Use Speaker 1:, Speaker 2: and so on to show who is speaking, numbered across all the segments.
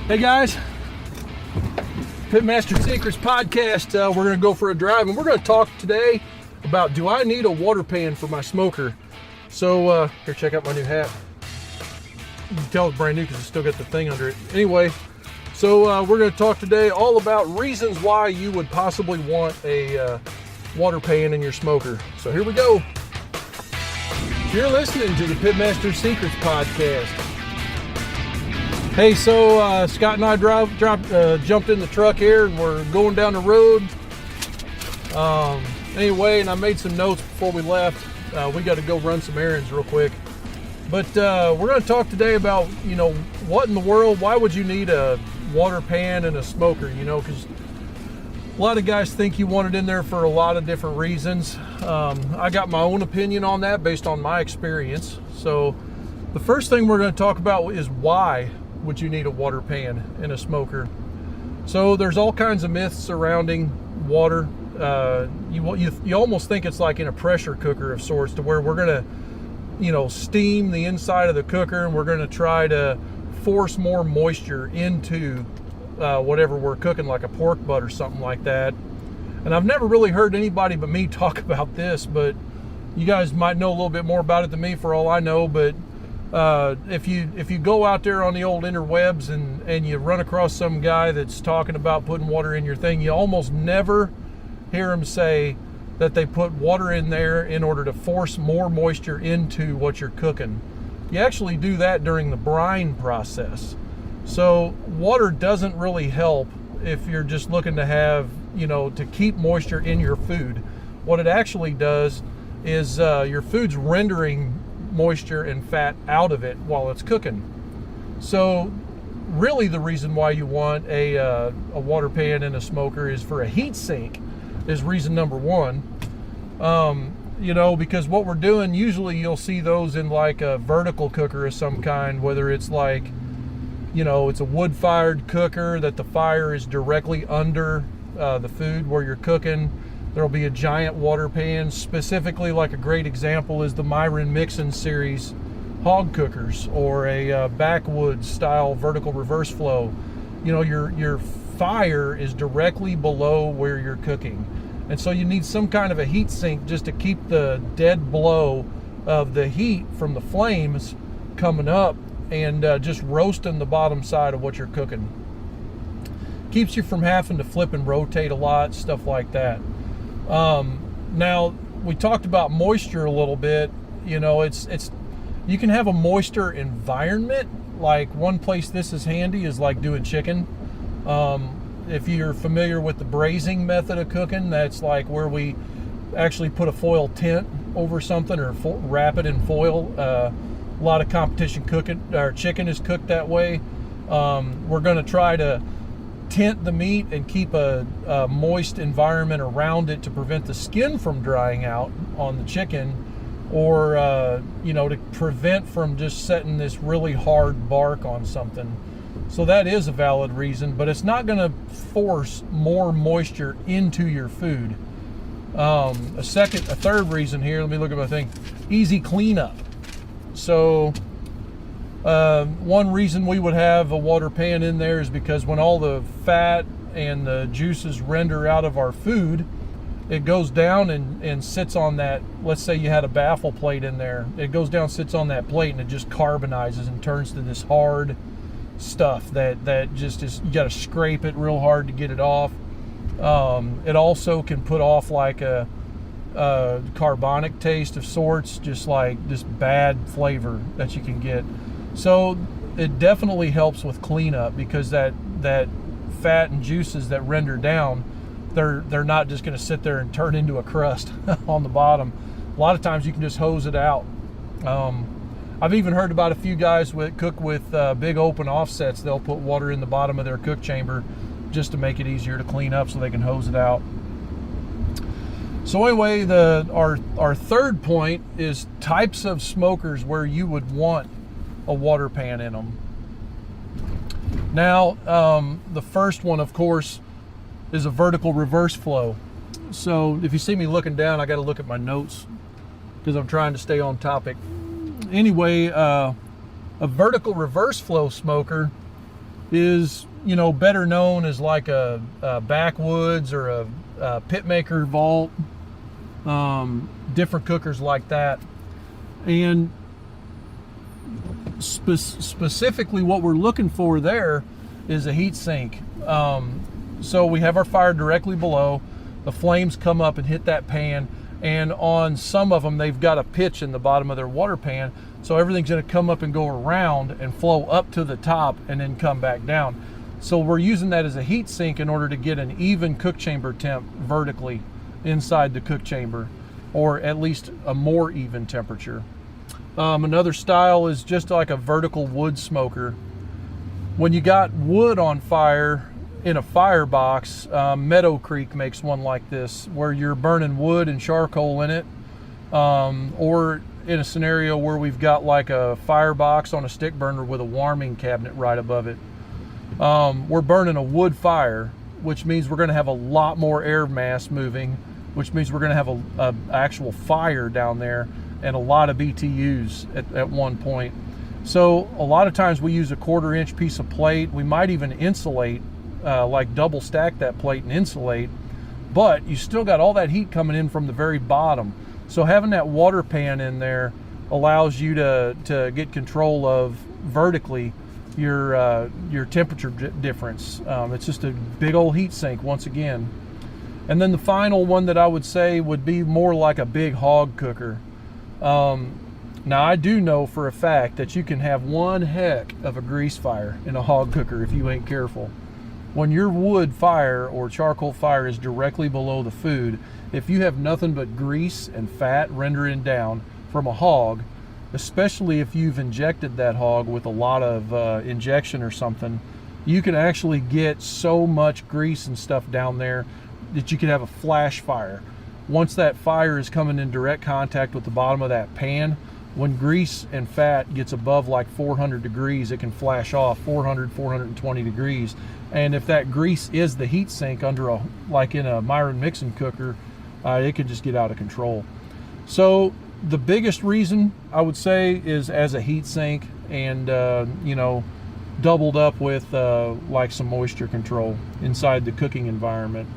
Speaker 1: Hey guys, PitMaster Secrets podcast. We're going to go for a drive and we're going to talk today about, do I need a water pan for my smoker? So here, check out my new hat. You can tell it's brand new because it's still got the thing under it. Anyway, so we're going to talk today all about reasons why you would possibly want a water pan in your smoker. So here we go. You're listening to the PitMaster Secrets podcast. Hey, so Scott and I jumped in the truck here and we're going down the road. Anyway, and I made some notes before we left. We got to go run some errands real quick. But we're going to talk today about, what in the world, why would you need a water pan and a smoker, because a lot of guys think you want it in there for a lot of different reasons. I got my own opinion on that based on my experience. So the first thing we're going to talk about is why would you need a water pan in a smoker. So there's all kinds of myths surrounding water. You almost think it's like in a pressure cooker of sorts, to where we're going to, steam the inside of the cooker and we're going to try to force more moisture into whatever we're cooking, like a pork butt or something like that. And I've never really heard anybody but me talk about this, but you guys might know a little bit more about it than me for all I know. But if you go out there on the old interwebs and you run across some guy that's talking about putting water in your thing, you almost never hear him say that they put water in there in order to force more moisture into what you're cooking. You actually do that during the brine process. So water doesn't really help if you're just looking to have, to keep moisture in your food. What it actually does is your food's rendering moisture and fat out of it while it's cooking. So really the reason why you want a water pan and a smoker is for a heat sink, is reason number one. Because what we're doing, usually you'll see those in like a vertical cooker of some kind, whether it's like, it's a wood-fired cooker that the fire is directly under the food where you're cooking. There'll be a giant water pan. Specifically, like a great example is the Myron Mixon series hog cookers, or a backwoods style vertical reverse flow. Your fire is directly below where you're cooking. And so you need some kind of a heat sink just to keep the dead blow of the heat from the flames coming up and just roasting the bottom side of what you're cooking. Keeps you from having to flip and rotate a lot, stuff like that. Now, we talked about moisture a little bit. It's you can have a moisture environment. Like, one place this is handy is like doing chicken. If you're familiar with the braising method of cooking, that's like where we actually put a foil tent over something or wrap it in foil. A lot of competition cooking, or chicken is cooked that way. We're going to try to tent the meat and keep a moist environment around it to prevent the skin from drying out on the chicken, or to prevent from just setting this really hard bark on something. So that is a valid reason, but it's not going to force more moisture into your food. A third reason here, let me look at my thing, easy cleanup. So one reason we would have a water pan in there is because when all the fat and the juices render out of our food, it goes down and sits on that. Let's say you had a baffle plate in there. It goes down, sits on that plate, and it just carbonizes and turns to this hard stuff that just is, you got to scrape it real hard to get it off. It also can put off like a carbonic taste of sorts, just like this bad flavor that you can get. So it definitely helps with cleanup, because that fat and juices that render down, they're not just going to sit there and turn into a crust on the bottom. A lot of times you can just hose it out. I've even heard about a few guys cook with big open offsets. They'll put water in the bottom of their cook chamber just to make it easier to clean up so they can hose it out. So anyway, our third point is types of smokers where you would want a water pan in them. Now, the first one, of course, is a vertical reverse flow. So if you see me looking down, I got to look at my notes because I'm trying to stay on topic. Anyway, a vertical reverse flow smoker is, you know, better known as like a backwoods or a PitMaster vault, different cookers like that. And specifically what we're looking for there is a heat sink. So we have our fire directly below, the flames come up and hit that pan, and on some of them they've got a pitch in the bottom of their water pan, so everything's going to come up and go around and flow up to the top and then come back down. So we're using that as a heat sink in order to get an even cook chamber temp vertically inside the cook chamber, or at least a more even temperature. Another style is just like a vertical wood smoker. When you got wood on fire in a firebox, Meadow Creek makes one like this, where you're burning wood and charcoal in it, or in a scenario where we've got like a firebox on a stick burner with a warming cabinet right above it. We're burning a wood fire, which means we're going to have a lot more air mass moving, which means we're going to have a actual fire down there and a lot of BTUs at one point. So a lot of times we use a 1/4 inch piece of plate. We might even insulate, like double stack that plate and insulate, but you still got all that heat coming in from the very bottom. So having that water pan in there allows you to get control of vertically your temperature difference. It's just a big old heat sink once again. And then the final one that I would say would be more like a big hog cooker. Now I do know for a fact that you can have one heck of a grease fire in a hog cooker if you ain't careful. When your wood fire or charcoal fire is directly below the food, if you have nothing but grease and fat rendering down from a hog, especially if you've injected that hog with a lot of injection or something, you can actually get so much grease and stuff down there that you could have a flash fire. Once that fire is coming in direct contact with the bottom of that pan, when grease and fat gets above like 400 degrees, it can flash off 400, 420 degrees. And if that grease is the heat sink under like in a Myron mixing cooker, it could just get out of control. So the biggest reason I would say is as a heat sink, and you know, doubled up with like some moisture control inside the cooking environment.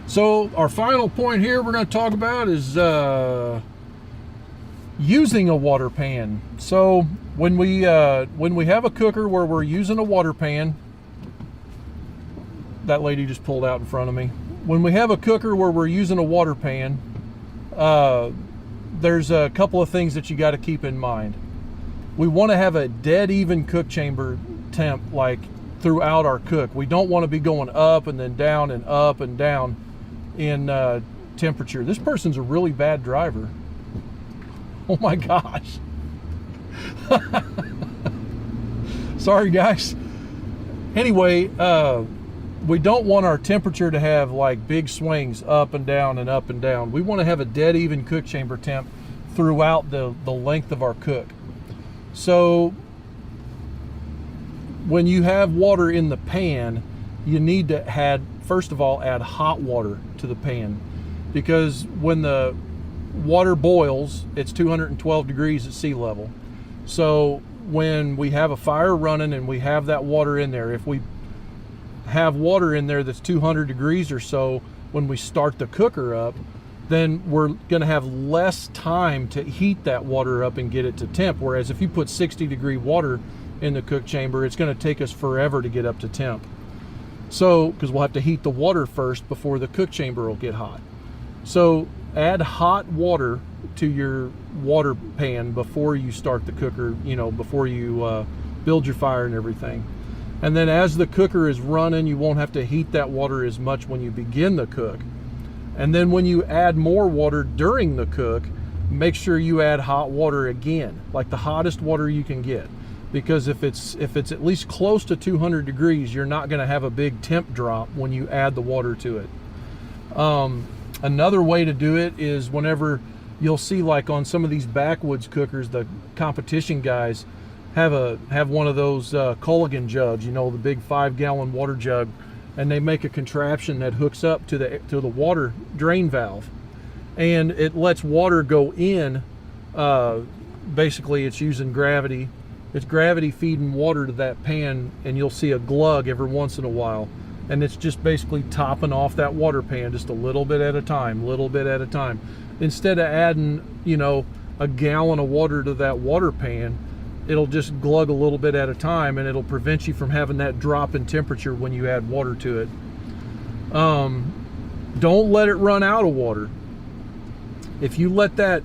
Speaker 1: So our final point here we're going to talk about is using a water pan. So when we have a cooker where we're using a water pan, that lady just pulled out in front of me. When we have a cooker where we're using a water pan, there's a couple of things that you got to keep in mind. We want to have a dead even cook chamber temp like throughout our cook. We don't want to be going up and then down and up and down in temperature. This person's a really bad driver. Oh my gosh. Sorry guys. Anyway, we don't want our temperature to have like big swings up and down and up and down. We want to have a dead even cook chamber temp throughout the length of our cook. So when you have water in the pan, you need to first of all add hot water to the pan, because when the water boils, it's 212 degrees at sea level. So when we have a fire running and we have that water in there, if we have water in there that's 200 degrees or so when we start the cooker up, then we're going to have less time to heat that water up and get it to temp. Whereas if you put 60 degree water in the cook chamber, it's going to take us forever to get up to temp. So, because we'll have to heat the water first before the cook chamber will get hot. So add hot water to your water pan before you start the cooker, you know, before you build your fire and everything. And then as the cooker is running, you won't have to heat that water as much when you begin the cook. And then when you add more water during the cook, make sure you add hot water again, like the hottest water you can get. Because if it's at least close to 200 degrees, you're not going to have a big temp drop when you add the water to it. Another way to do it is whenever you'll see like on some of these backwoods cookers, the competition guys have one of those Culligan jugs, you know, the big 5-gallon water jug, and they make a contraption that hooks up to the water drain valve, and it lets water go in. Basically, it's using gravity It's gravity feeding water to that pan, and you'll see a glug every once in a while. And it's just basically topping off that water pan just a little bit at a time, little bit at a time. Instead of adding, you know, a gallon of water to that water pan, it'll just glug a little bit at a time, and it'll prevent you from having that drop in temperature when you add water to it. Don't let it run out of water. If you let that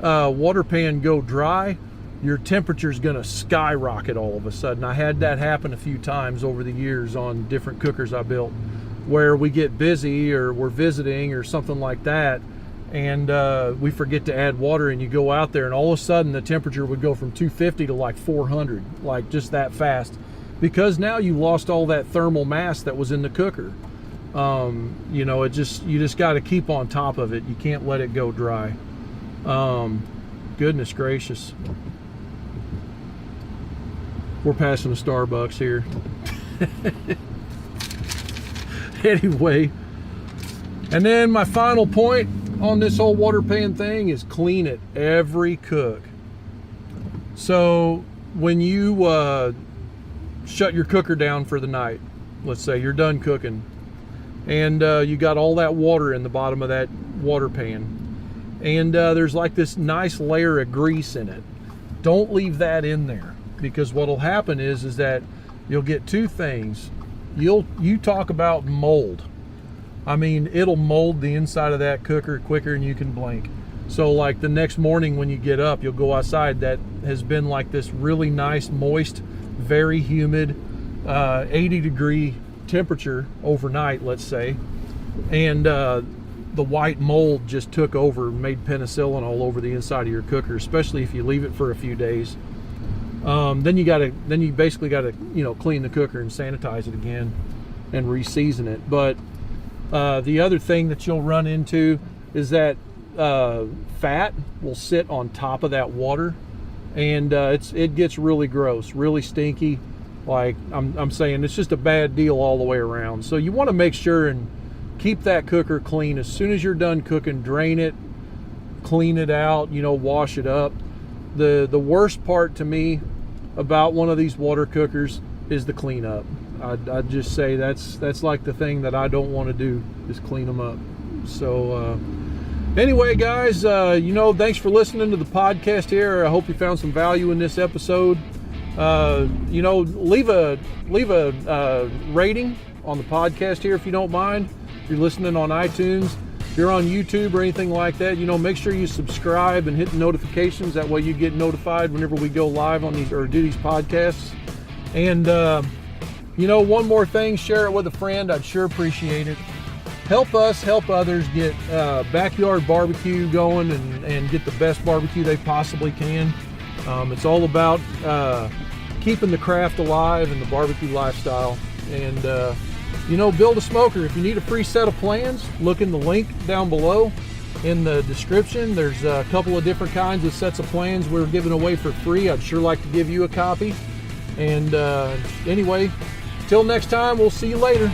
Speaker 1: water pan go dry, your temperature is going to skyrocket all of a sudden. I had that happen a few times over the years on different cookers I built, where we get busy or we're visiting or something like that, and we forget to add water, and you go out there and all of a sudden the temperature would go from 250 to like 400, like just that fast, because now you lost all that thermal mass that was in the cooker. You know, you just got to keep on top of it. You can't let it go dry. Goodness gracious. We're passing a Starbucks here. Anyway, and then my final point on this whole water pan thing is clean it every cook. So when you shut your cooker down for the night, let's say you're done cooking, and you got all that water in the bottom of that water pan, and there's like this nice layer of grease in it. Don't leave that in there, because what'll happen is that you'll get two things. You talk about mold. I mean, it'll mold the inside of that cooker quicker than you can blink. So like the next morning when you get up, you'll go outside, that has been like this really nice, moist, very humid, 80-degree temperature overnight, let's say, and the white mold just took over and made penicillin all over the inside of your cooker, especially if you leave it for a few days. Then you basically got to, you know, clean the cooker and sanitize it again and re-season it. But the other thing that you'll run into is that fat will sit on top of that water, and it gets really gross, really stinky. Like I'm saying, it's just a bad deal all the way around. So you want to make sure and keep that cooker clean. As soon as you're done cooking, drain it, clean it out, you know, wash it up. The worst part to me about one of these water cookers is the cleanup. I'd just say that's like the thing that I don't want to do, is clean them up. So anyway, guys, you know, thanks for listening to the podcast here. I hope you found some value in this episode. You know, leave a rating on the podcast here if you don't mind. If you're listening on iTunes, if you're on YouTube or anything like that, you know, make sure you subscribe and hit the notifications. That way you get notified whenever we go live on these or do these podcasts. And you know, one more thing, share it with a friend. I'd sure appreciate it. Help us help others get backyard barbecue going and get the best barbecue they possibly can. It's all about keeping the craft alive and the barbecue lifestyle. And you know, build a smoker. If you need a free set of plans, look in the link down below in the description. There's a couple of different kinds of sets of plans we're giving away for free. I'd sure like to give you a copy. And anyway, till next time, we'll see you later.